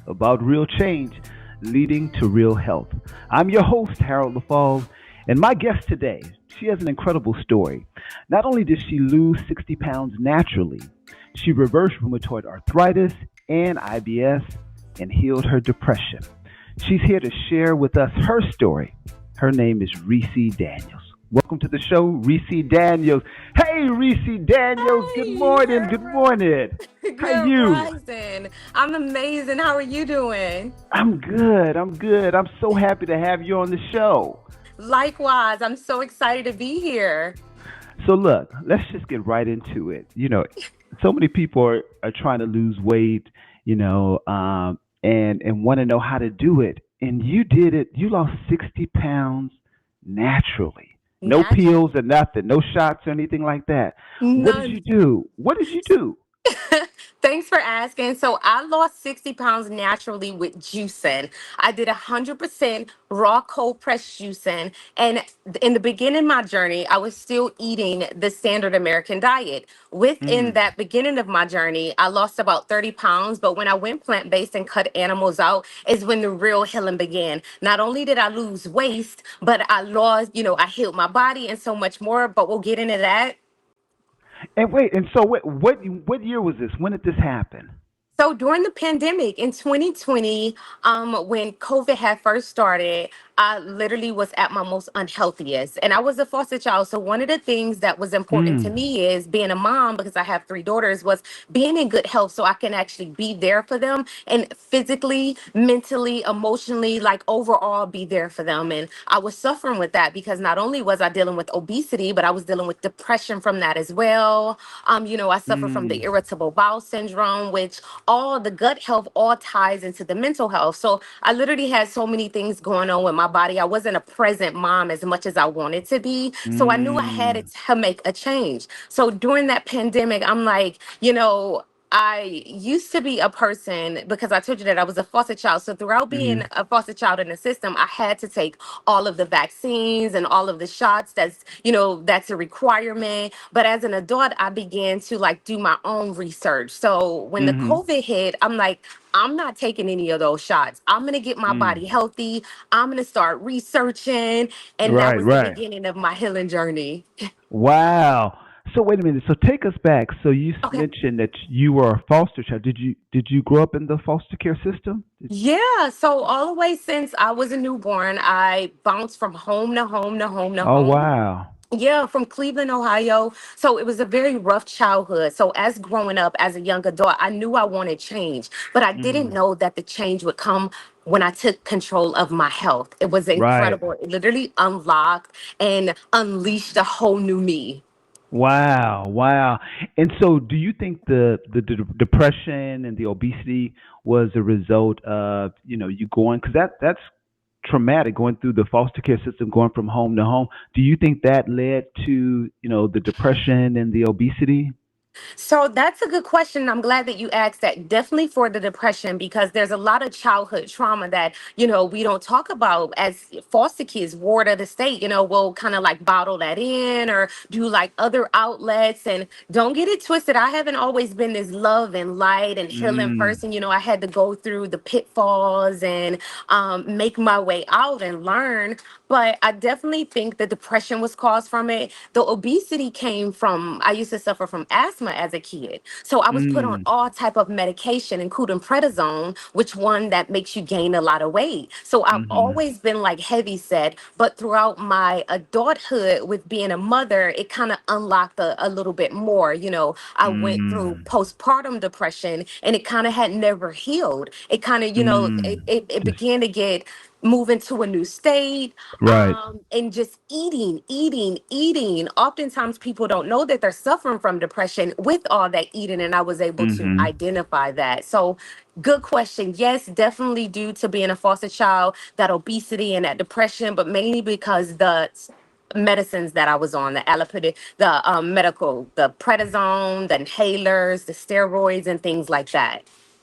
about real change leading to real health. I'm your host, Harold LaFall, and my guest today, she has an incredible story. Not only did she lose 60 pounds naturally, she reversed rheumatoid arthritis and IBS and healed her depression. She's here to share with us her story. Her name is Reesy Daniels. Welcome to the show, Reesy Daniels. Hey, Reesy Daniels. Good Hi, morning. Good Harold. morning. How Good you? rising. I'm amazing. How are you doing? I'm good. I'm good. I'm so happy to have you on the show. Likewise, I'm so excited to be here. So look, let's just get right into it. So many people are trying to lose weight, and want to know how to do it. And you did it. You lost 60 pounds naturally. No pills Naturally. or nothing, no shots or anything like that. What did None. you do? What did you do? Thanks for asking. So I lost 60 pounds naturally with juicing. I did 100% raw cold press juicing. And in the beginning of my journey, I was still eating the standard American diet. Within Mm, that beginning of my journey, I lost about 30 pounds. But when I went plant based and cut animals out, is when the real healing began. Not only did I lose waist, but I lost, I healed my body and so much more. But we'll get into that. and wait, and so what year was this? When did this happen? So during the pandemic in 2020, when COVID had first started, I literally was at my most unhealthiest. And I was a foster child. So one of the things that was important to Mm, me is being a mom, because I have three daughters, was being in good health so I can actually be there for them and physically, mentally, emotionally, like overall be there for them. And I was suffering with that because not only was I dealing with obesity, but I was dealing with depression from that as well. I suffer from the mm, irritable bowel syndrome, which all the gut health all ties into the mental health. So I literally had so many things going on with my body. I wasn't a present mom as much as I wanted to be. So I knew I had mm, to make a change. So during that pandemic, I'm like, I used to be a person because I told you that I was a foster child. So throughout being mm. a foster child in the system, I had to take all of the vaccines and all of the shots. That's a requirement. But as an adult, I began to like do my own research. So when the Mm-hmm. COVID hit, I'm like, I'm not taking any of those shots. I'm going to get my Mm. body healthy. I'm going to start researching. And that Right, was the right. beginning of my healing journey. Wow. So wait a minute. So take us back. So you Okay. mentioned that you were a foster child. Did you grow up in the foster care system? Yeah, so all the way since I was a newborn, I bounced from home to home to home to Oh home. wow. Yeah, from Cleveland, Ohio. So it was a very rough childhood. So as growing up as a young adult, I knew I wanted change, but I didn't Mm. know that the change would come when I took control of my health. It was Right. incredible. It literally unlocked and unleashed a whole new me. Wow. Wow. And so do you think the depression and the obesity was a result of, you going, because that's traumatic, going through the foster care system, going from home to home. Do you think that led to, the depression and the obesity? So that's a good question. I'm glad that you asked that. Definitely for the depression, because there's a lot of childhood trauma that, we don't talk about as foster kids, ward of the state, we'll kind of like bottle that in or do like other outlets. And don't get it twisted. I haven't always been this love and light and healing Mm. person. I had to go through the pitfalls and make my way out and learn. But I definitely think the depression was caused from it. The obesity came from, I used to suffer from asthma as a kid. So I was put on Mm. all type of medication, including prednisone, which one that makes you gain a lot of weight. So I've Mhm. always been like heavy set, but throughout my adulthood with being a mother, it kind of unlocked a little bit more. I went through Mm. postpartum depression and it kind of had never healed. It kind of, it, Mm. it, it Just began to get moving to a new state, right. and just eating. Oftentimes, people don't know that they're suffering from depression with all that eating, and I was able to Mhm. identify that. So, good question. Yes, definitely due to being a foster child, that obesity and that depression, but mainly because the medicines that I was on, the allopathic, the medical, the prednisone, the inhalers, the steroids, and things like that.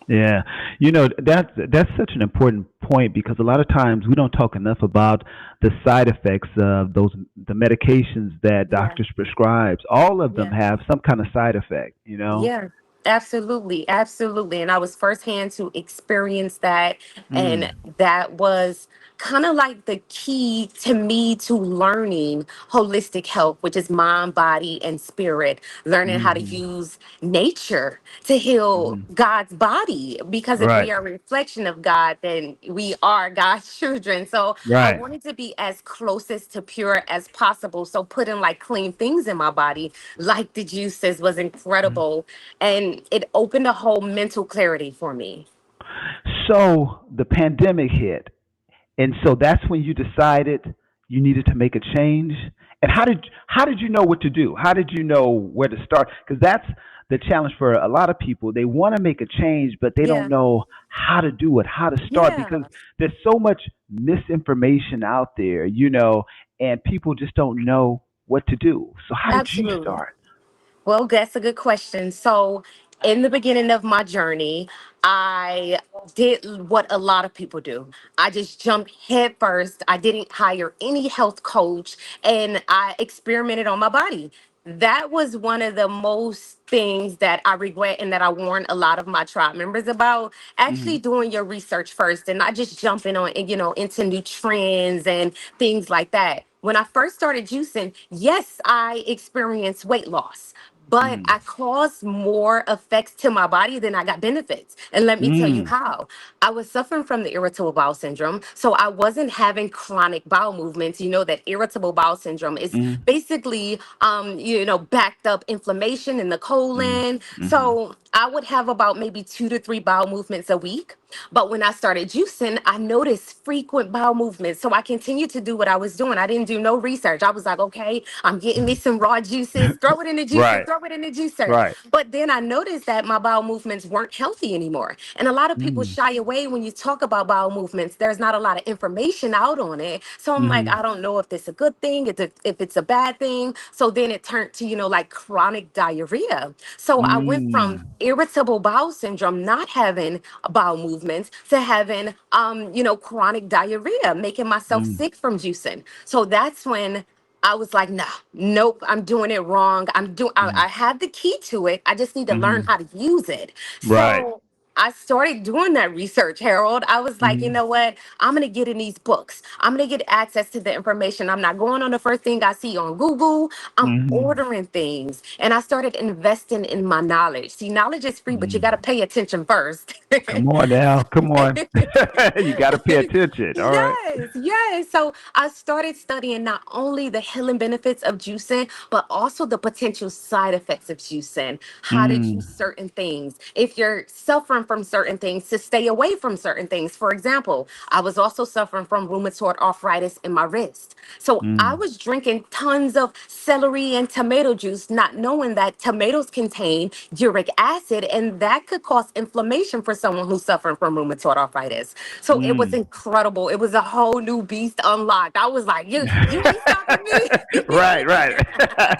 Yeah. That's such an important point because a lot of times we don't talk enough about the side effects of the medications that Yeah, doctors prescribes. All of them yeah. have some kind of side effect. Yeah. Absolutely, absolutely. And I was firsthand to experience that. And Mm. that was kind of like the key to me to learning holistic health, which is mind, body, and spirit. Learning how to Hmm. use nature to heal Hmm. God's body. Because if Right. we are a reflection of God, then we are God's children. So I Right. wanted to be as closest to pure as possible. So putting like clean things in my body, like the juices, was Mhm. incredible, and it opened a whole mental clarity for me. So the pandemic hit, and so that's when you decided you needed to make a change. And how did you know what to do? How did you know where to start? Because that's the challenge for a lot of people. They want to make a change, but they don't Yeah. know how to do it, how to start, Yeah. because there's so much misinformation out there, and people just don't know what to do. So how did you Absolutely. start? Well, that's a good question. So, in the beginning of my journey, I did what a lot of people do. I just jumped head first. I didn't hire any health coach, and I experimented on my body. That was one of the most things that I regret and that I warned a lot of my tribe members about. Actually Hmm. doing your research first and not just jumping on, into new trends and things like that. When I first started juicing, yes, I experienced weight loss, but Mm. I caused more effects to my body than I got benefits. And let me tell you Mm. how. I was suffering from the irritable bowel syndrome. So I wasn't having chronic bowel movements. You know that irritable bowel syndrome is Mm. basically, backed up inflammation in the Mm. colon. Hmm. So I would have about maybe 2 to 3 bowel movements a week. But when I started juicing, I noticed frequent bowel movements. So I continued to do what I was doing. I didn't do no research. I was like, okay, I'm getting me some raw juices, throw it in the juicer, Right. throw it in the juicer. Right. But then I noticed that my bowel movements weren't healthy anymore. And a lot of people Mm. shy away when you talk about bowel movements. There's not a lot of information out on it. So I'm like, Hmm. I don't know if this is a good thing, if it's a bad thing. So then it turned to, like chronic diarrhea. So I went from Mm. irritable bowel syndrome, not having bowel movements, to having, chronic diarrhea, making myself Mm. sick from juicing. So that's when I was like, no, nope, I'm doing it wrong. I Mm. have the key to it. I just need to learn Hmm. how to use it. Right. So I started doing that research, Harold. I was like, you Hmm. know what? I'm going to get in these books. I'm going to get access to the information. I'm not going on the first thing I see on Google. I'm Hmm. ordering things. And I started investing in my knowledge. See, knowledge is free, but you got to Mm. pay attention first. Come on now. Come on. You got to pay attention. All right. Yes, yes. So I started studying not only the healing benefits of juicing, but also the potential side effects of juicing, how to Mm. juice certain things. If you're suffering from certain things, to stay away from certain things. For example, I was also suffering from rheumatoid arthritis in my wrist. So I Mm. was drinking tons of celery and tomato juice, not knowing that tomatoes contain uric acid, and that could cause inflammation for someone who's suffering from rheumatoid arthritis. So it was Mm. incredible. It was a whole new beast unlocked. I was like, you ain't stopping Right. me. Right.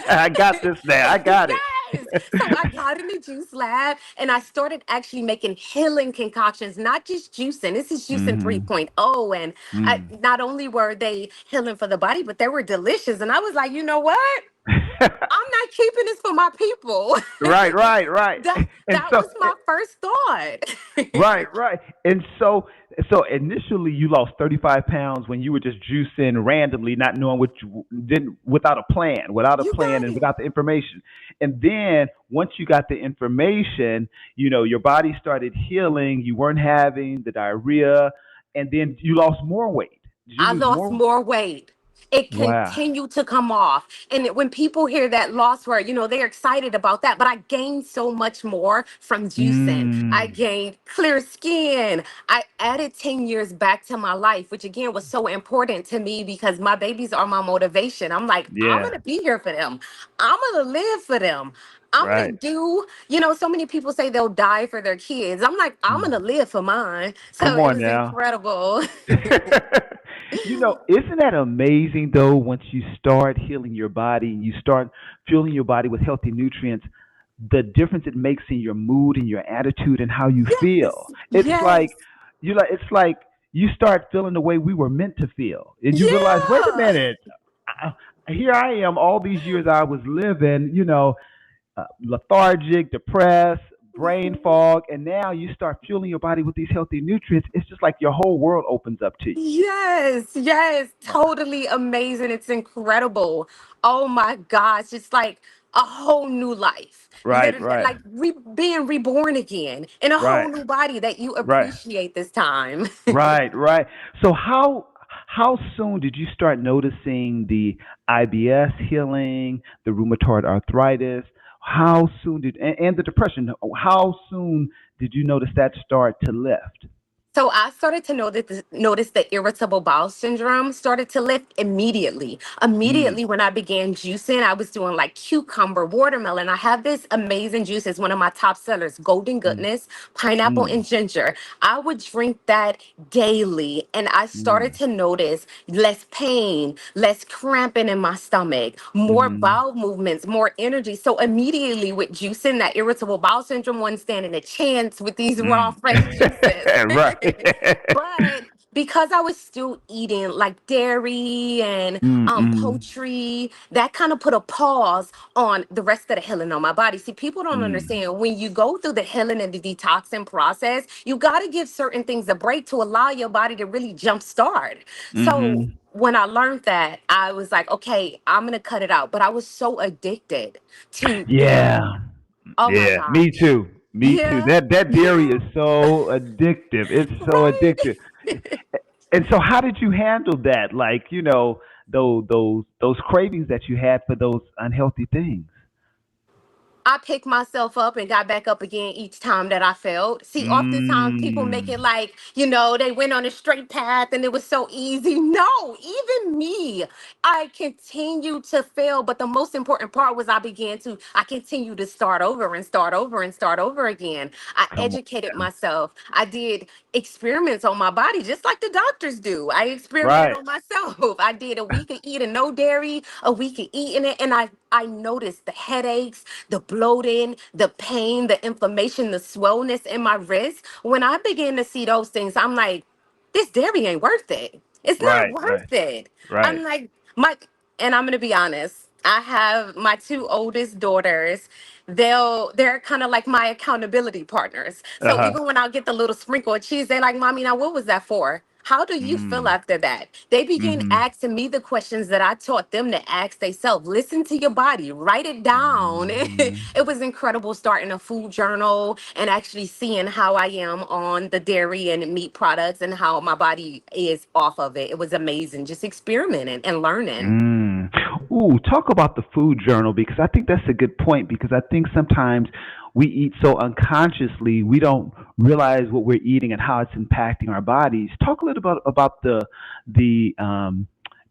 I got this now. I got it. Yes. So I got in the juice lab and I started actually making healing concoctions, not just juicing. This is juicing Hmm. 3.0. And Mm. not only were they healing for the body, but they were delicious. And I was like, you know what? I'm not keeping this for my people. Right. Right. Right. that And that so was my first thought. right, right. And so initially you lost 35 pounds when you were just juicing randomly, not knowing what you didn't, without a You plan got and it. without the information. And then once you got the information, your body started healing, you weren't having the diarrhea, and then you lost more weight. Did you I lose lost more? more weight. It Wow. continued to come off. And when people hear that loss word, they're excited about that. But I gained so much more from juicing. I Mm. gained clear skin. I added 10 years back to my life, which again was so important to me because my babies are my motivation. I'm like, I'm going Yeah. to be here for them. I'm going to live for them. I'm going Right. to do, so many people say they'll die for their kids. I'm like, I'm going Mm. to live for mine. So Come it on was now. incredible. Isn't that amazing though? Once you start healing your body, you start fueling your body with healthy nutrients, the difference it makes in your mood and your attitude and how you feel. Yes, It's like yes, you start feeling the way we were meant to feel. And you realize, wait a yeah. minute, I, here I am all these years I was living, lethargic, depressed. brain fog, and now you start fueling your body with these healthy nutrients. It's just like your whole world opens up to you. Yes, yes, totally amazing. It's incredible. Oh my gosh, it's like a whole new life. Right, Literally, right, like being reborn again in a whole right, new body that you right, appreciate this time. right, right. So how soon did you start noticing the IBS healing, the rheumatoid arthritis? How soon and the depression? How soon did you notice that start to lift? So I started to notice the irritable bowel syndrome started to lift immediately. Mm, Immediately when I began juicing, I was doing like cucumber, watermelon. I have this amazing juice. It's one of my top sellers, Golden mm, Goodness, pineapple mm, and ginger. I would drink that daily and I started mm, to notice less pain, less cramping in my stomach, more mm. bowel movements, more energy. So immediately with juicing, that irritable bowel syndrome wasn't standing a chance with these raw, Mm. fresh juices. Right. But because I was still eating like dairy and Mm, poultry, that kind of put a pause on the rest of the healing on my body. See, people don't mm, understand when you go through the healing and the detoxing process, you got to give certain things a break to allow your body to really jumpstart. So mm. when I learned that, I was like, okay, I'm gonna cut it out. But I was so addicted to Yeah. dairy. Oh my Yeah. Me gosh. too. Me too. Yeah. That dairy Yeah. is so addictive. It's so Right. addictive. And so, how did you handle that? Like, those cravings that you had for those unhealthy things. I picked myself up and got back up again each time that I failed. See, oftentimes people make Mm. it like, they went on a straight path and it was so easy. No, even me, I continued to fail. But the most important part was I continued to start over and start over and start over again. I Come on. educated myself. I did experiments on my body, just like the doctors do. I experimented Right. on myself. I did a week of eating no dairy, a week of eating it, and I noticed the headaches, the bloating, the pain, the inflammation, the swellness in my wrist. When I began to see those things, I'm like, this dairy ain't worth it. It's not Right. Right. worth it. Right. I'm like, and I'm gonna be honest. I have my two oldest daughters. They're kind of like my accountability partners. Uh So huh. even when I'll get the little sprinkle of cheese, they're like, Mommy, now what was that for? How do you feel Mm. after that? They begin Mm-hmm. asking me the questions that I taught them to ask themselves. Listen to your body, write it down. Mm-hmm. It was incredible starting a food journal and actually seeing how I am on the dairy and meat products and how my body is off of it. It was amazing, just experimenting and learning. Mm. Ooh, talk about the food journal because I think that's a good point because I think sometimes we eat so unconsciously we don't realize what we're eating and how it's impacting our bodies. Talk a little about the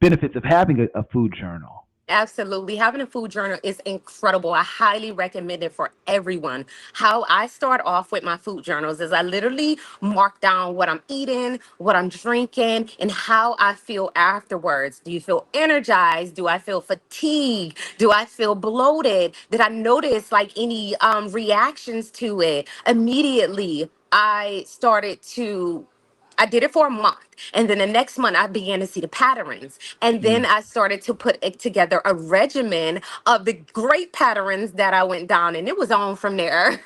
benefits of having a food journal. Absolutely. Having a food journal is incredible. I highly recommend it for everyone. How I start off with my food journals is I literally mark down what I'm eating, what I'm drinking, and how I feel afterwards. Do you feel energized? Do I feel fatigued? Do I feel bloated? Did I notice like any reactions to it? Immediately, I did it for a month. And then the next month, I began to see the patterns. And then Mm. I started to put it together a regimen of the great patterns that I went down. And it was on from there.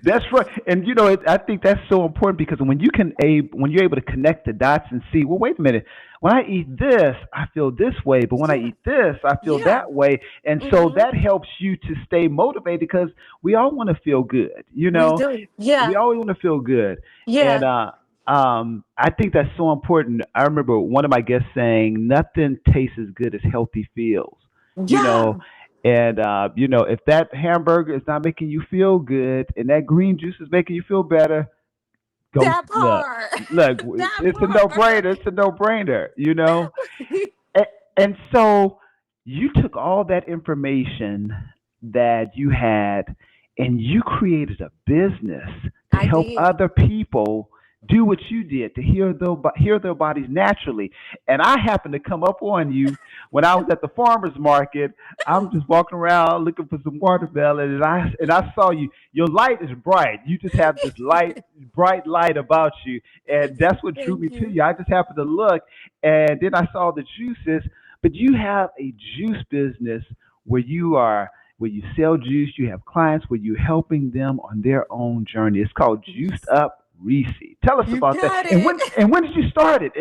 That's right, and I think that's so important because when you're able to connect the dots and see, well, wait a minute, when I eat this, I feel this way, but when I Yeah. eat this, I feel Yeah. that way, and so Hmm. that helps you to stay motivated because we all want to feel good, We do. we Yeah. always want to feel good, and Yeah. I think that's so important. I remember one of my guests saying, "Nothing tastes as good as healthy feels." You Yeah. know, and if that hamburger is not making you feel good and that green juice is making you feel better, go That look. part. Look, That it's a no part. brainer. It's a no brainer. And, and so you took all that information that you had and you created a business to I help did. other people do what you did to heal their bodies naturally. And I happened to come up on you when I was at the farmers market. I'm just walking around looking for some watermelon, and I saw you. Your light is bright. You just have this bright light about you, and that's what drew me Thank to you. you. I just happened to look, and then I saw the juices. But you have a juice business where you are. where you sell juice. You have clients where you're helping them on their own journey. It's called Juiced Yes. Up Reesy. Tell us You about that. got And it. when did you start it?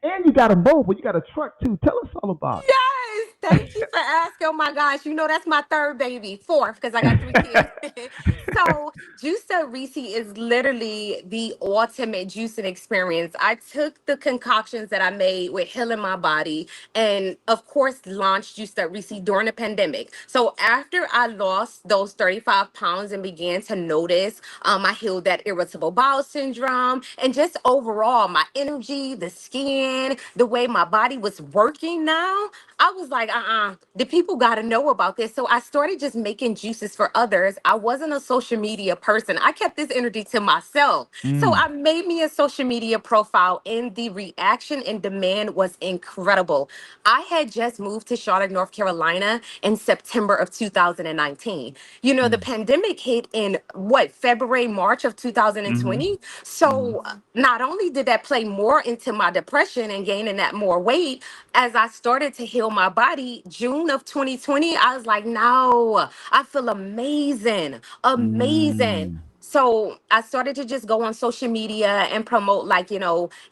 And you got a mobile, you got a truck too. Tell us all about Yes, thank you for asking. Oh my gosh, that's my third baby, fourth, because I got three kids. it. So, Juice Reesy is literally the ultimate juicing experience. I took the concoctions that I made with healing my body, and of course, launched Juice Reesy during the pandemic. So, after I lost those 35 pounds and began to notice, I healed that irritable bowel syndrome, and just overall, my energy, the skin, the way my body was working now. I was like, the people got to know about this. So I started just making juices for others. I wasn't a social media person. I kept this energy to myself. So Mm, I made me a social media profile, and the reaction and demand was incredible. I had just moved to Charlotte, North Carolina in September of 2019. The mm, pandemic hit in what, February, March of mm-hmm, 2020. mm-hmm, So not only did that play more into my depression and gaining that more weight, as I started to heal my body, June of 2020, I was like, no, I feel amazing, amazing. mm, So I started to just go on social media and promote, like,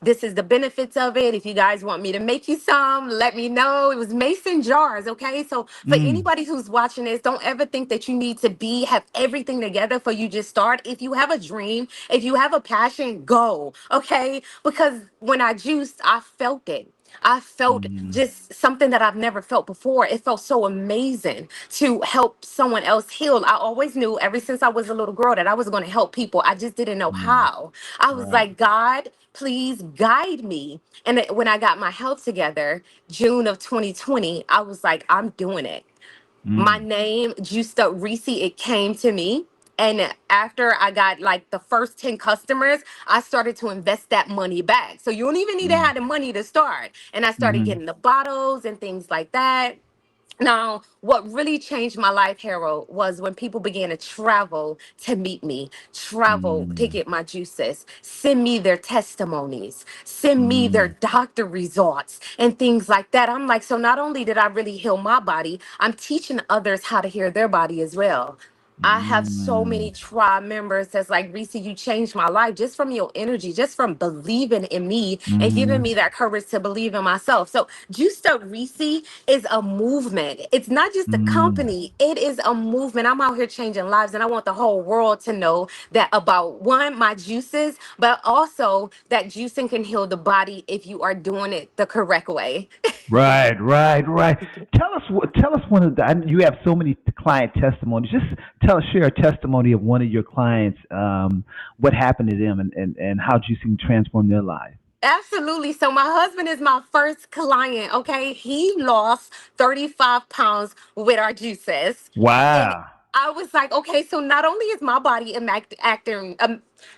this is the benefits of it. If you guys want me to make you some, let me know. It was mason jars, okay? So for mm, anybody who's watching this, don't ever think that you need to have everything together for you just start. If you have a dream, if you have a passion, go, okay? Because when I juiced, I felt it. I felt mm, just something that I've never felt before. It felt so amazing to help someone else heal. I always knew ever since I was a little girl that I was going to help people. I just didn't know mm. how. I was Right. like, God, please guide me. And when I got my health together, June of 2020, I was like, I'm doing it. My Mm, name, Juiced Up Reesy, it came to me. And after I got like the first 10 customers, I started to invest that money back. So you don't even need to mm, have the money to start. And I started mm-hmm, getting the bottles and things like that. Now, what really changed my life, Harold, was when people began to travel to meet me, travel to mm, get my juices, send me their testimonies, send me their mm, doctor results, and things like that. I'm like, so not only did I really heal my body, I'm teaching others how to heal their body as well. I have so mm, many tribe members that's like, Reese, you changed my life just from your energy, just from believing in me and giving mm, me that courage to believe in myself. So, Juiced Up Reese is a movement. It's not just a mm. company, it is a movement. I'm out here changing lives, and I want the whole world to know that about one, my juices, but also that juicing can heal the body if you are doing it the correct way. Right, right, right. Tell us one of the. You have so many client testimonies. Just share a testimony of one of your clients. What happened to them, and how juicing transformed their life. Absolutely. So my husband is my first client. Okay. He lost 35 pounds with our juices. And Wow. I was like, okay, so not only is my body acting,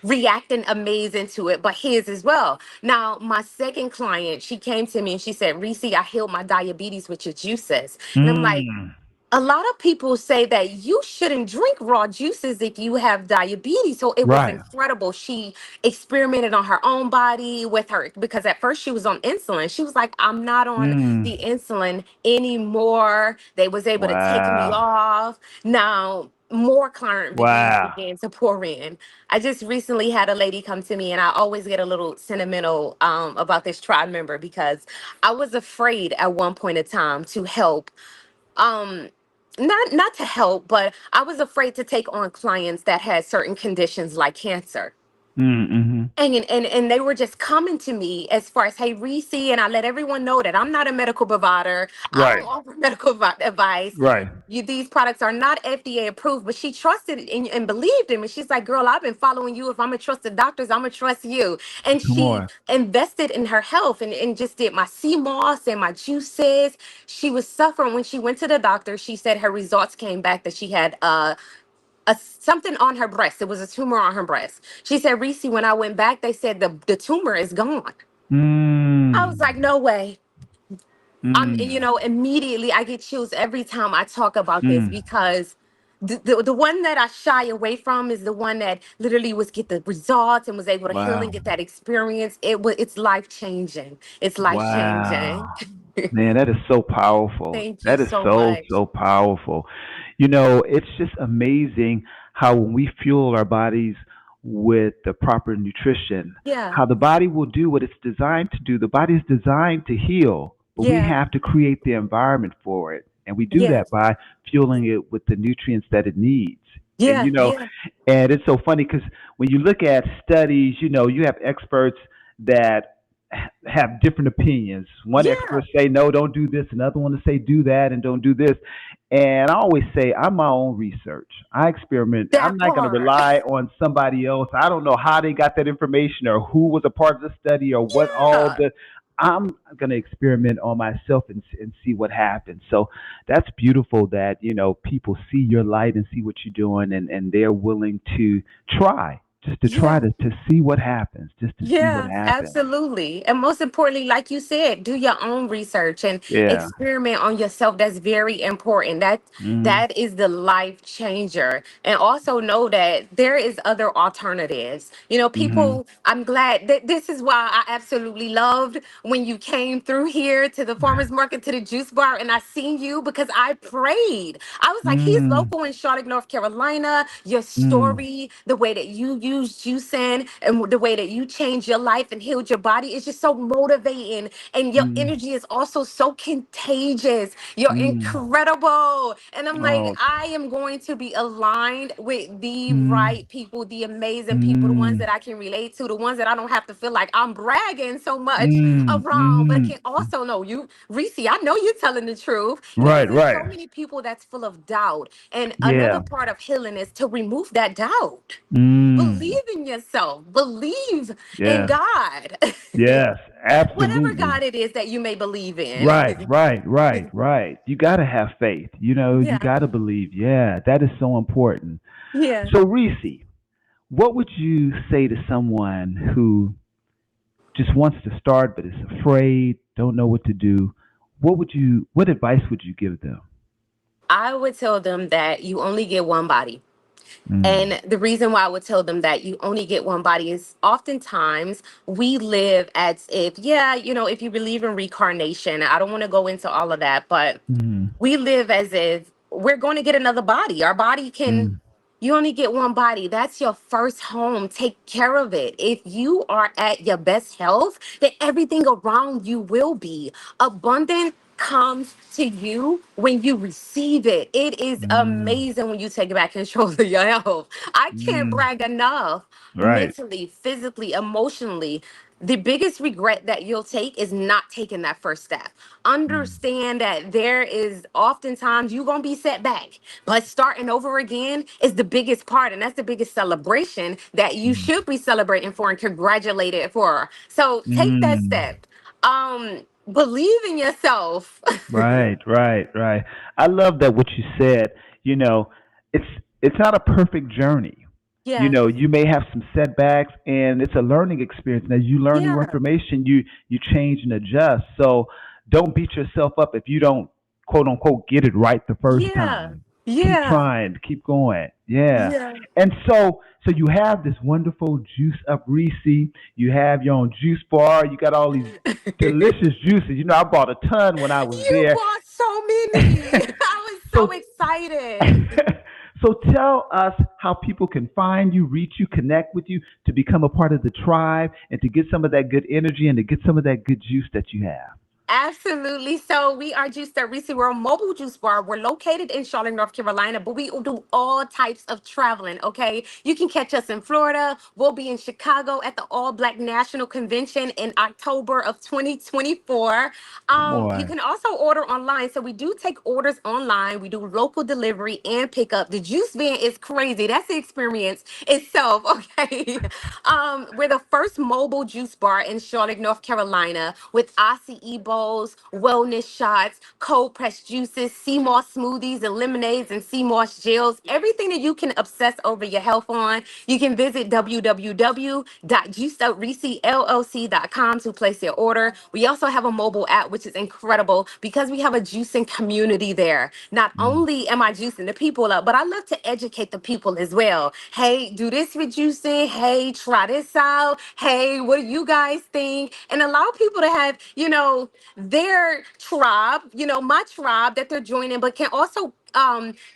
reacting amazing to it, but his as well. Now, my second client, she came to me and she said, Reese, I healed my diabetes with your juices. And I'm like, Mm. a lot of people say that you shouldn't drink raw juices if you have diabetes. So it was Right. incredible. She experimented on her own body with her, because at first she was on insulin. She was like, I'm not on Mm. the insulin anymore. They was able to take me Wow. off. Now, more client began Wow. began to pour in. I just recently had a lady come to me, and I always get a little sentimental about this tribe member, because I was afraid at one point in time to help, um not to help, but I was afraid to take on clients that had certain conditions like cancer. Mm. Mm-hmm. And they were just coming to me as far as, hey, Reese, and I let everyone know that I'm not a medical provider. I don't Right. offer medical advice. Right. These products are not FDA approved, but she trusted and believed in me. She's like, girl, I've been following you. If I'm gonna trust the doctors, I'm gonna trust you. And Come she on. invested in her health, and just did my sea moss and my juices. She was suffering. When she went to the doctor, she said her results came back that she had something on her breast. It was a tumor on her breast. She said, Reese, when I went back, they said the tumor is gone. I was Mm. like, no way. Mm. Immediately I get chills every time I talk about this, Mm. because the one that I shy away from is the one that literally was get the results and was able to heal and Wow. get that experience. It's life changing. It's life changing. Wow. Man, that is so powerful. Thank you That is so so, much. so powerful. It's just amazing how when we fuel our bodies with the proper nutrition, Yeah, how the body will do what it's designed to do. The body is designed to heal, but we yeah, have to create the environment for it. And we do yeah, that by fueling it with the nutrients that it needs. And yeah, yeah, and it's so funny because when you look at studies, you have experts that have different opinions. One yeah. expert say no, don't do this. Another one to say do that and don't do this. And I always say I'm my own research. I experiment. I'm That not going to part. rely on somebody else. I don't know how they got that information or who was a part of the study or what all Yeah. the. I'm going to experiment on myself and see what happens. So that's beautiful that people see your light and see what you're doing and they're willing to try just to try Yeah. to see what happens, just to see what Yeah, happens. absolutely. And most importantly, like you said, do your own research and Yeah. experiment on yourself. That's very important. Mm, That is the life changer. And also know that there is other alternatives. mm-hmm. People, I'm glad that this is why I absolutely loved when you came through here to the farmers market to the juice bar and I seen you because I prayed. I was like, he's Mm, local in Charlotte, North Carolina. Your mm, story, the way that you use juicing and the way that you changed your life and healed your body is just so motivating. And your mm, energy is also so contagious. You're mm. incredible. And I'm like, Oh. I am going to be aligned with the Mm, right people, the amazing people, the ones mm, that I can relate to, the ones that I don't have to feel like I'm bragging so much around, but mm. can also know you, Reese, I know you're telling the truth because Right, there's right. so many people that's full of doubt. And another Yeah. part of healing is to remove that doubt. Mm. Believe in yourself. Believe in Yes. God. Yes. Whatever Absolutely. God it is that you may believe in. Right, right, right, right. You got to have faith. You Yeah. got to believe. Yeah, that is so important. Yeah. So, Reese, what would you say to someone who just wants to start but is afraid, don't know what to do? What advice would you give them? I would tell them that you only get one body. Mm, And the reason why I would tell them that you only get one body is oftentimes we live as if, yeah, if you believe in reincarnation, I don't want to go into all of that, but mm, we live as if we're going to get another body. Our body can, mm, you only get one body. That's your first home. Take care of it. If you are at your best health, then everything around you will be. Abundant comes to you when you receive it. It is mm, amazing when you take back control of your health. I can't mm. brag enough Right. mentally, physically, emotionally. The biggest regret that you'll take is not taking that first step. Mm, Understand that there is oftentimes you're going to be set back, but starting over again is the biggest part. And that's the biggest celebration that you mm, should be celebrating for and congratulated for. So take that mm. step. Believe in yourself. Right, right, right. I love that what you said. You know, it's it's not a perfect journey. Yeah. You may have some setbacks and it's a learning experience. And as you learn new Yeah. information, you change and adjust. So don't beat yourself up if you don't quote unquote get it right the first Yeah. time. Keep Yeah. trying, keep going. Yeah. Yeah. And so you have this wonderful juice up Reese. You have your own juice bar. You got all these delicious juices. I bought a ton when I was You there. bought so many. I was so So, excited. so tell us how people can find you, reach you, connect with you to become a part of the tribe and to get some of that good energy and to get some of that good juice that you have. Absolutely. So we are Juiced at Reesy. We're a mobile juice bar. We're located in Charlotte, North Carolina, but we do all types of traveling. Okay. You can catch us in Florida. We'll be in Chicago at the All Black National Convention in October of 2024. Come You on. can also order online. So we do take orders online. We do local delivery and pickup. The juice van is crazy. That's the experience itself. Okay. We're the first mobile juice bar in Charlotte, North Carolina, with ICE bowls, wellness shots, cold pressed juices, sea moss smoothies and lemonades, and sea moss gels. Everything that you can obsess over your health on. You can visit www.juiceduprecellc.com to place your order. We also have a mobile app, which is incredible because we have a juicing community there. Not Mm, only am I juicing the people up, but I love to educate the people as well. Hey, do this with juicing. Hey, try this out. Hey, what do you guys think? And allow people to have, their tribe, my tribe that they're joining, but can also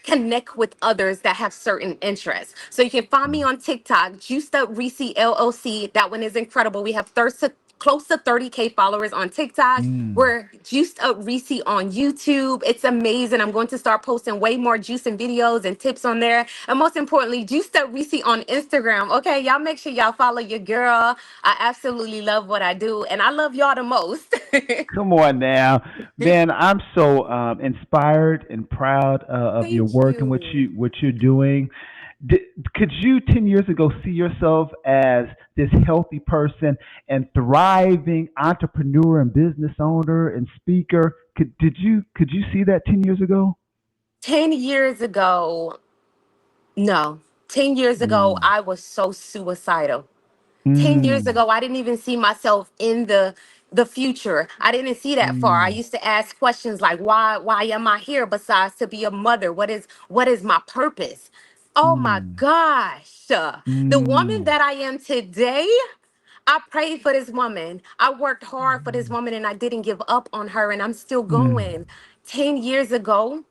connect with others that have certain interests. So you can find me on TikTok, Juiced Up Reesy LLC. That one is incredible. We have close to 30K followers on TikTok. Mm. We're Juiced Up Reesy on YouTube. It's amazing. I'm going to start posting way more juicing videos and tips on there. And most importantly, Juiced Up Reesy on Instagram. Okay, y'all make sure y'all follow your girl. I absolutely love what I do, and I love y'all the most. Come on now, man. I'm so inspired and proud of your Thank work and you. what you're doing. Did, could you 10 years ago see yourself as this healthy person and thriving entrepreneur and business owner and speaker? Could you see that 10 years ago? 10 years ago, no. 10 years ago, Mm. I was so suicidal. 10 years Mm. ago, I didn't even see myself in the future. I didn't see that far. I Mm. used to ask questions like, why am I here besides to be a mother? What is my purpose? Oh my Mm. gosh. The woman Mm. that I am today, I prayed for this woman. I worked hard for this woman and I didn't give up on her, and I'm still Mm. going. 10 years ago,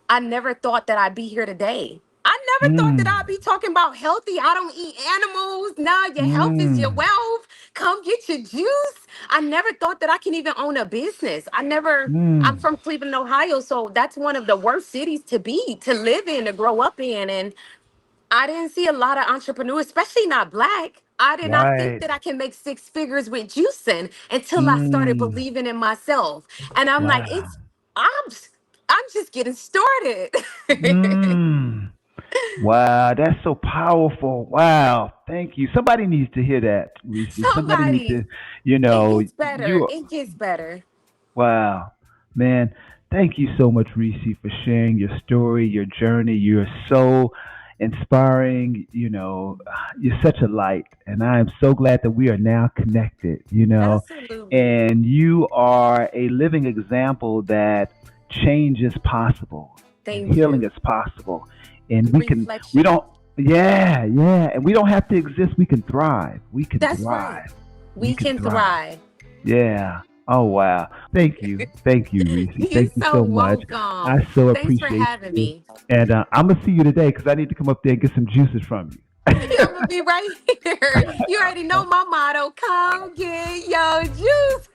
I never thought that I'd be here today. I never thought that Mm. I'd be talking about healthy. I don't eat animals. Nah, your health is your Mm. wealth. Come get your juice. I never thought that I can even own a business. I'm Mm. from Cleveland, Ohio, so that's one of the worst cities to live in, to grow up in. And I didn't see a lot of entrepreneurs, especially not black. I did not think Right. that I can make six figures with juicing until I started Mm. believing in myself. And I'm like, Wow. I'm I'm just getting started. Mm. Wow, that's so powerful. Wow. Thank you. Somebody needs to hear that, Reese. Somebody needs to, Somebody, you it know, gets better. you It gets better. wow. Man, thank you so much, Reese, for sharing your story, your journey. You're so inspiring. You're such a light. And I am so glad that we are now connected, Absolutely. and you are a living example that change is possible and Thank healing you. is possible. And we Reflection. don't, yeah, yeah. And we don't have to exist. We can thrive. We can That's right. thrive. We We can can thrive. thrive. Yeah. Oh wow. Thank you. Thank you, Reese. You're Thank you so so much. I welcome. so Thanks for appreciate having you. me. And I'm gonna see you today because I need to come up there and get some juices from Yeah, I'm you. gonna be right here. You already know my motto. Come get your juice.